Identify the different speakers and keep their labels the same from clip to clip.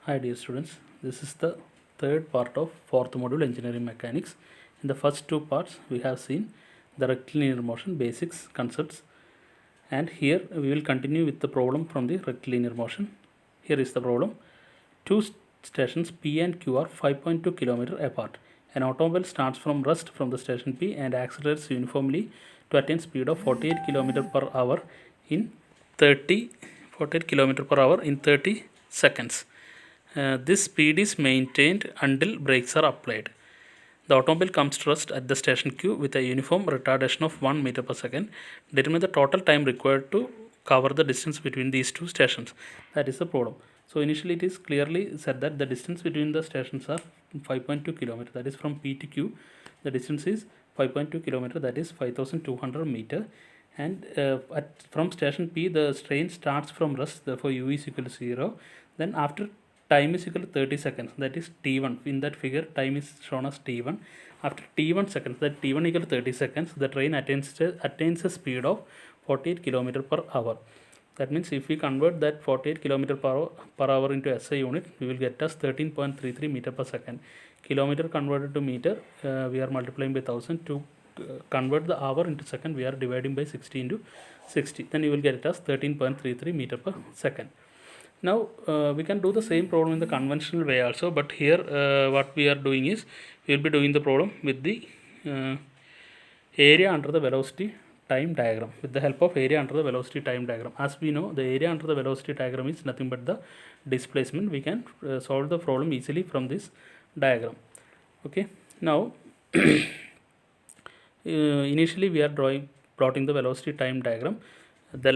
Speaker 1: Hi dear students, this is the third part of fourth module engineering mechanics. In the first two parts we have seen the rectilinear motion basics concepts, and here we will continue with the problem from the rectilinear motion. Here is the problem. Two stations P and Q are 5.2 km apart. An automobile starts from rest from the station P and accelerates uniformly to attain speed of 48 km per hour in 48 km per hour in 30 seconds. This speed is maintained until brakes are applied. The automobile comes to rest at the station Q with a uniform retardation of 1 meter per second. Determine the total time required to cover the distance between these two stations. That is the problem. So initially it is clearly said that the distance between the stations are 5.2 km. That is from P to Q. The distance is 5.2 km. That is 5200 meter. And from station P the train starts from rest. Therefore U is equal to 0. Then after time is equal to 30 seconds, that is t1. In that figure time is shown as t1. After t1 seconds, that t1 equal to 30 seconds, the train attains a speed of 48 km per hour. That means if we convert that 48 km per hour into SI unit, we will get us 13.33 meter per second. Kilometer converted to meter, we are multiplying by 1000. To convert the hour into second, we are dividing by 60 into 60. Then you will get it as 13.33 meter per second. Now we can do the same problem in the conventional way also, but here what we are doing is we will be doing the problem with the area under the velocity time diagram, with the help of area under the velocity time diagram. As we know, the area under the velocity diagram is nothing but the displacement. We can solve the problem easily from this diagram. Okay, now initially we are plotting the velocity time diagram. The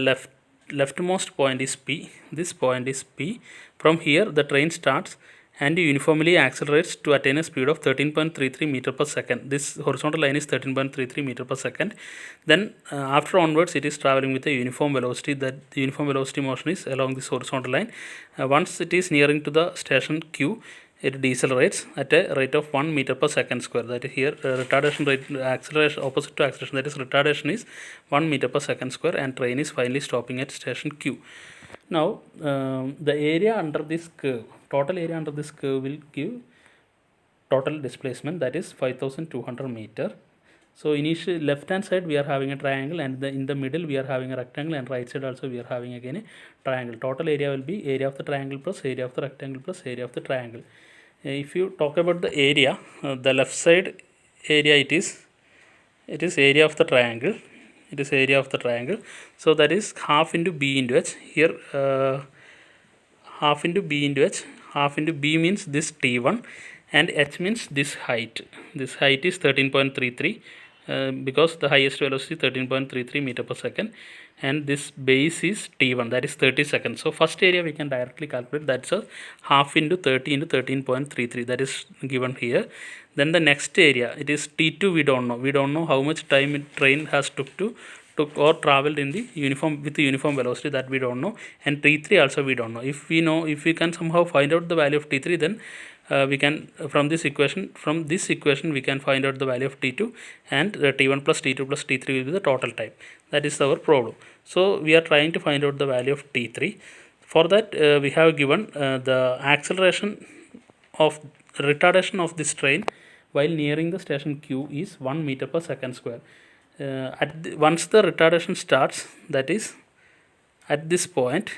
Speaker 1: leftmost point is P. This point is P. From here the train starts and uniformly accelerates to attain a speed of 13.33 meter per second. This horizontal line is 13.33 meter per second. Then after onwards it is traveling with a uniform velocity. That the uniform velocity motion is along this horizontal line. Once it is nearing to the station Q, it decelerates at a rate of 1 meter per second square. That is here retardation rate, acceleration opposite to acceleration, that is retardation is 1 meter per second square, and train is finally stopping at station Q. Now the area under this curve, total area under this curve will give total displacement, that is 5200 meter. So initially left hand side we are having a triangle, and in the middle we are having a rectangle, and right side also we are having again a triangle. Total area will be area of the triangle plus area of the rectangle plus area of the triangle. If you talk about the area, the left side area it is area of the triangle. It is area of the triangle. So that is half into b into h. Here half into b into h. Half into b means this t1, and h means this height. This height is 13.33 because the highest velocity 13.33 meter per second, and this base is t1, that is 30 seconds. So first area we can directly calculate, that's a half into 30 into 13.33, that is given here. Then the next area, it is t2, we don't know how much time train has took or traveled in the uniform with the uniform velocity, that we don't know. And t3 also we don't know. If we can somehow find out the value of t3, then we can from this equation we can find out the value of t2, and t1 plus t2 plus t3 will be the total time. That is our problem. So we are trying to find out the value of t3. For that we have given the acceleration of retardation of this train while nearing the station Q is 1 meter per second square. Once the retardation starts, that is at this point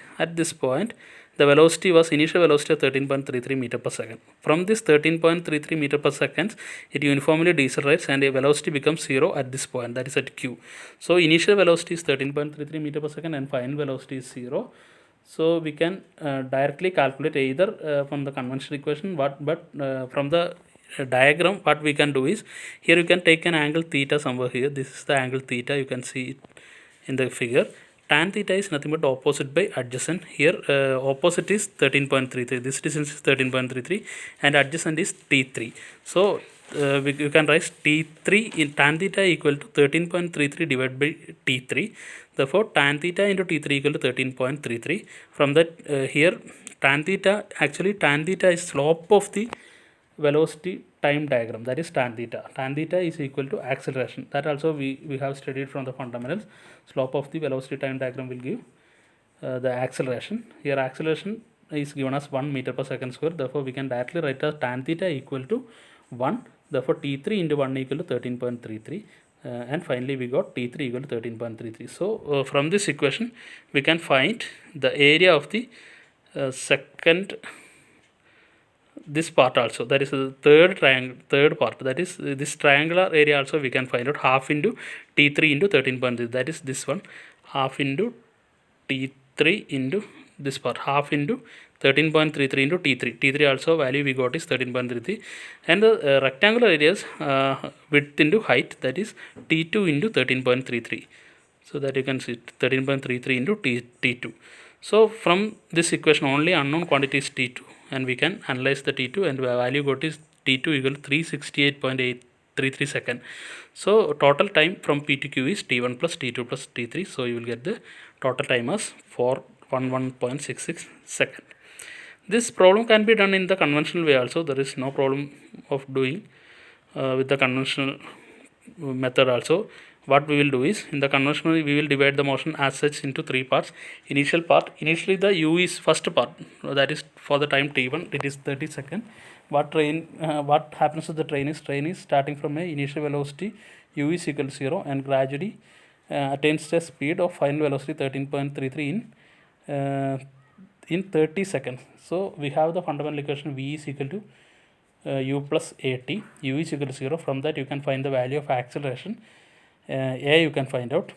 Speaker 1: the velocity was initial velocity of 13.33 meter per second. From this 13.33 meter per second, it uniformly decelerates and a velocity becomes 0 at this point, that is at Q. So initial velocity is 13.33 meter per second and final velocity is 0. So we can directly calculate either from the conventional equation, but from the diagram what we can do is, here you can take an angle theta somewhere here. This is the angle theta, you can see it in the figure. Tan theta is nothing but opposite by adjacent. Here opposite is 13.33, this distance is 13.33, and adjacent is t3. So you can write t3 in tan theta equal to 13.33 divided by t3. Therefore tan theta into t3 equal to 13.33. From that here tan theta is slope of the velocity time diagram, that is tan theta. Tan theta is equal to acceleration. That also we have studied from the fundamentals. Slope of the velocity time diagram will give the acceleration. Here acceleration is given as 1 meter per second square. Therefore, we can directly write as tan theta equal to 1. Therefore, T3 into 1 equal to 13.33. And finally, we got T3 equal to 13.33. So, from this equation, we can find the area of the second, this part also, that is the third part, that is this triangular area also we can find out half into T3 into 13.3, that is this one, half into T3 into this part, half into 13.33 into T3 also value we got is 13.33, and the rectangular areas width into height, that is T2 into 13.33. So that you can see 13.33 into T2. So from this equation only unknown quantity is T2, and we can analyze the T2, and the value got is T2 equal to 368.833 second. So total time from P to Q is T1 plus T2 plus T3. So you will get the total time as 411.66 second. This problem can be done in the conventional way also. There is no problem of doing with the conventional method also. What we will do is, in the conventional we will divide the motion as such into 3 parts. Initial part, initially the u is first part, that is for the time t1 it is 30 second. What happens to the train is starting from a initial velocity u is equal to 0 and gradually attains a speed of final velocity 13.33 in 30 seconds. So we have the fundamental equation v is equal to u plus at, u is equal to 0. From that you can find the value of acceleration. A you can find out.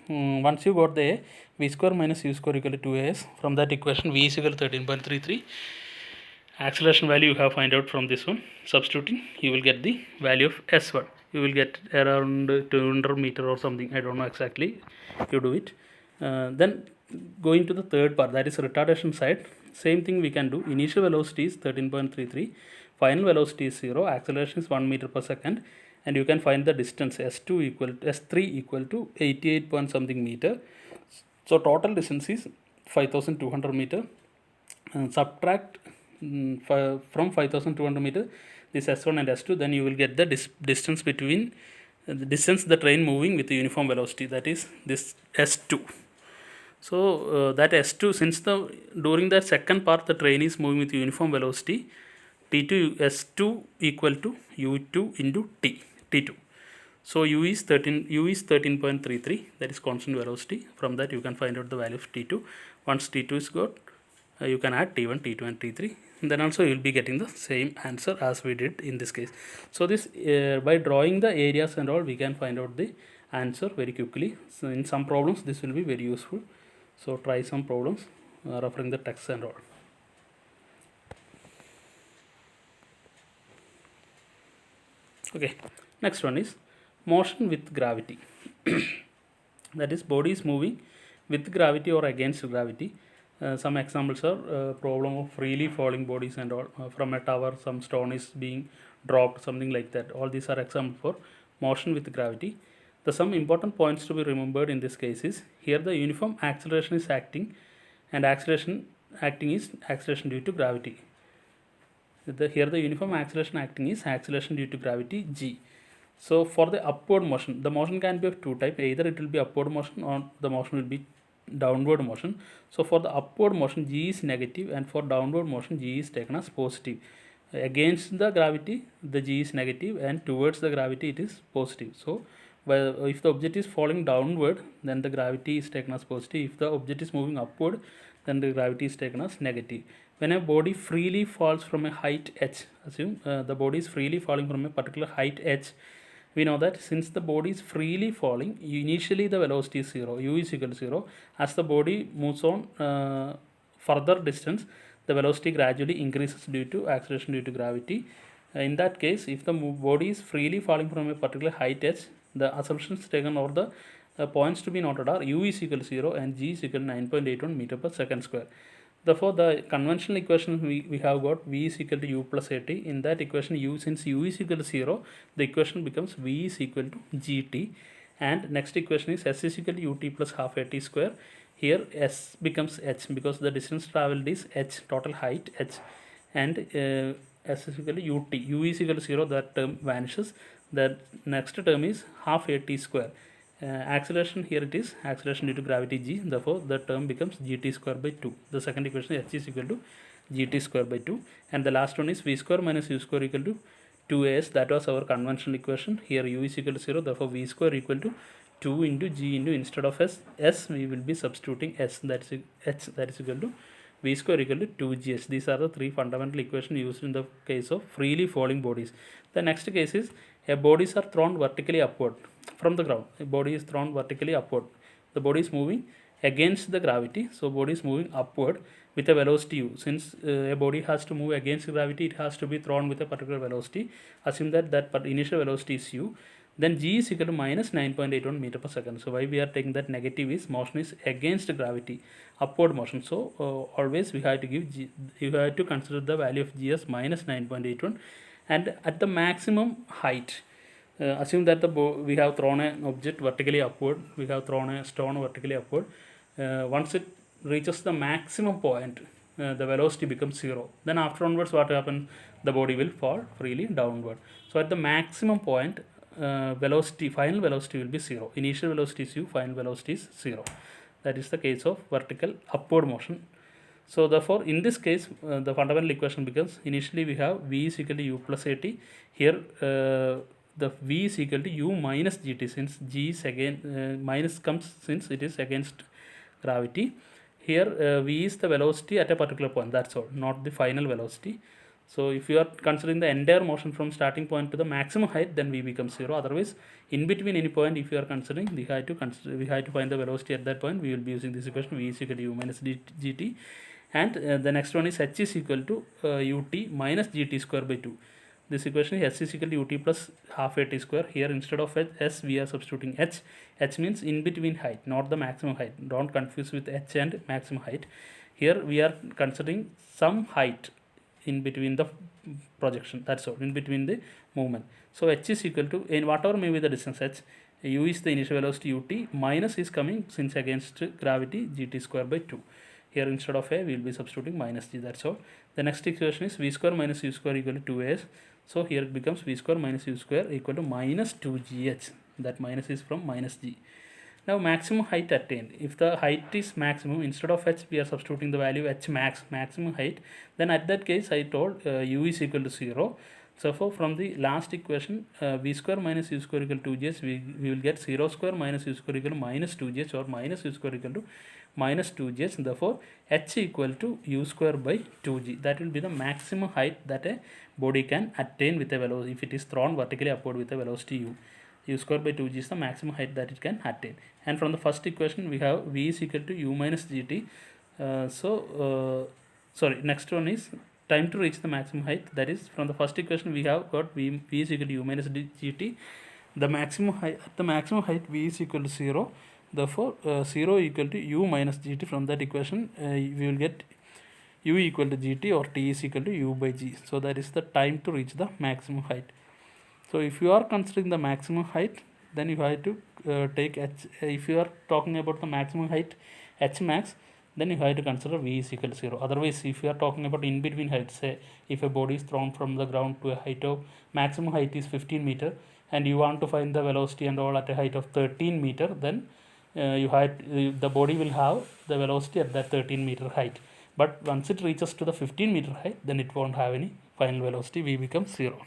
Speaker 1: Once you got the A, v square minus u square equal to 2as. From that equation v is equal to 13.33. Acceleration value you have find out from this one. Substituting, you will get the value of s1. You will get around 200 meter or something, I don't know exactly. You do it. Then going to the third part, that is retardation side. Same thing we can do. Initial velocity is 13.33, final velocity is 0, acceleration is 1 meter per second, and you can find the distance S3 equal to 88 point something meter. So total distance is 5200 meter. Subtract from 5200 meter this S1 and S2, then you will get the distance between the distance the train moving with the uniform velocity, that is this S2. So that S2, since during the second part the train is moving with uniform velocity, T2 S2 equal to U2 into T2. So u is 13.33, that is constant velocity. From that you can find out the value of T2. Once T2 is got, you can add T1, T2 and T3, and then also you will be getting the same answer as we did in this case. So this by drawing the areas and all, we can find out the answer very quickly. So in some problems this will be very useful. So try some problems referring the text and all. Okay, next one is motion with gravity. That is, body is moving with gravity or against gravity. Some examples are problem of freely falling bodies and all. From a tower some stone is being dropped, something like that. All these are examples for motion with gravity. The some important points to be remembered in this case is, here the uniform acceleration is acting, and acceleration acting is acceleration due to gravity. Here the uniform acceleration acting is acceleration due to gravity g. So for the upward motion, the motion can be of two types. Either it will be upward motion or the motion will be downward motion. So for the upward motion g is negative, and for downward motion g is taken as positive. Against the gravity the g is negative, and towards the gravity it is positive. So if the object is falling downward, then the gravity is taken as positive. If the object is moving upward, then the gravity is taken as negative. When a body freely falls from a height h, assume the body is freely falling from a particular height h, we know that since the body is freely falling, initially the velocity is 0, u is equal to 0. As the body moves on further distance, the velocity gradually increases due to acceleration due to gravity. In that case, if the body is freely falling from a particular height h, the assumptions taken or the points to be noted are u is equal to 0 and g is equal to 9.81 meter per second square. Therefore, the conventional equation we have got v is equal to u plus at. In that equation, since u is equal to 0, the equation becomes v is equal to gt. And next equation is s is equal to ut plus half at square. Here s becomes h because the distance travelled is h, total height h, and s is equal to ut. U is equal to 0, that term vanishes. The next term is half at square, Acceleration, here it is acceleration due to gravity g, therefore the term becomes gt square by 2. The second equation h is equal to gt square by 2, and the last one is v square minus u square equal to 2as. That was our conventional equation. Here u is equal to 0, therefore v square equal to 2 into g into, instead of s we will be substituting s, that is h, that is equal to v square equal to 2gs. These are the three fundamental equations used in the case of freely falling bodies. The next case is a bodies are thrown vertically upward from the ground. A body is thrown vertically upward. The body is moving against the gravity, so body is moving upward with a velocity u. Since a body has to move against gravity, it has to be thrown with a particular velocity. Assume that initial velocity is u, then g is equal to minus 9.81 meter per second. So why we are taking that negative is motion is against gravity, upward motion. So always we have to give g, you have to consider the value of g as minus 9.81, and at the maximum height, assume that we have thrown an object vertically upward, we have thrown a stone vertically upward. Once it reaches the maximum point, the velocity becomes 0. Then after onwards, what happens? The body will fall freely downward. So at the maximum point, velocity, final velocity will be 0. Initial velocity is u, final velocity is 0. That is the case of vertical upward motion. So therefore, in this case, the fundamental equation becomes, initially we have v is equal to u plus at. Here the v is equal to u minus gt, since g is again minus comes since it is against gravity. Here v is the velocity at a particular point, that's all, not the final velocity. So if you are considering the entire motion from starting point to the maximum height, then v becomes 0. Otherwise, in between any point, if you are considering, we have to find the velocity at that point. We will be using this equation, v is equal to u minus gt, and the next one is h is equal to ut minus gt square by 2. This equation is h is equal to ut plus half at square. Here instead of s we are substituting h. H means in between height, not the maximum height. Don't confuse with h and maximum height. Here we are considering some height in between the projection, that's all, in between the movement. So h is equal to, in whatever may be the distance h, u is the initial velocity ut, minus is coming since against gravity gt square by 2. Here instead of a we will be substituting minus g, that's all. The next equation is v square minus u square equal to 2as. So here it becomes v square minus u square equal to minus 2gh. That minus is from minus g. Now maximum height attained. If the height is maximum, instead of h we are substituting the value h max, maximum height. Then at that case I told u is equal to 0. So from the last equation, v square minus u square equal to 2gh, we will get 0 square minus u square equal to minus 2gh, or minus u square equal to minus 2gh. Therefore h equal to u square by 2g. That will be the maximum height that a body can attain with a velocity if it is thrown vertically upward with a velocity u. U square by 2g is the maximum height that it can attain. And from the first equation we have v is equal to u minus gt. Next one is time to reach the maximum height. That is, from the first equation we have got v is equal to u minus gt. The maximum height, at the maximum height v is equal to 0. Therefore 0 equal to u minus gt. From that equation we will get u equal to gt, or t is equal to u by g. So that is the time to reach the maximum height. So if you are considering the maximum height, then you have to take h. If you are talking about the maximum height h max, then you have to consider v is equal to 0. Otherwise, if you are talking about in between heights, say if a body is thrown from the ground to a height of, maximum height is 15 meter, and you want to find the velocity and all at a height of 13 meter, then the body will have the velocity at that 13 meter height. But once it reaches to the 15 meter height, then it won't have any final velocity, v becomes 0.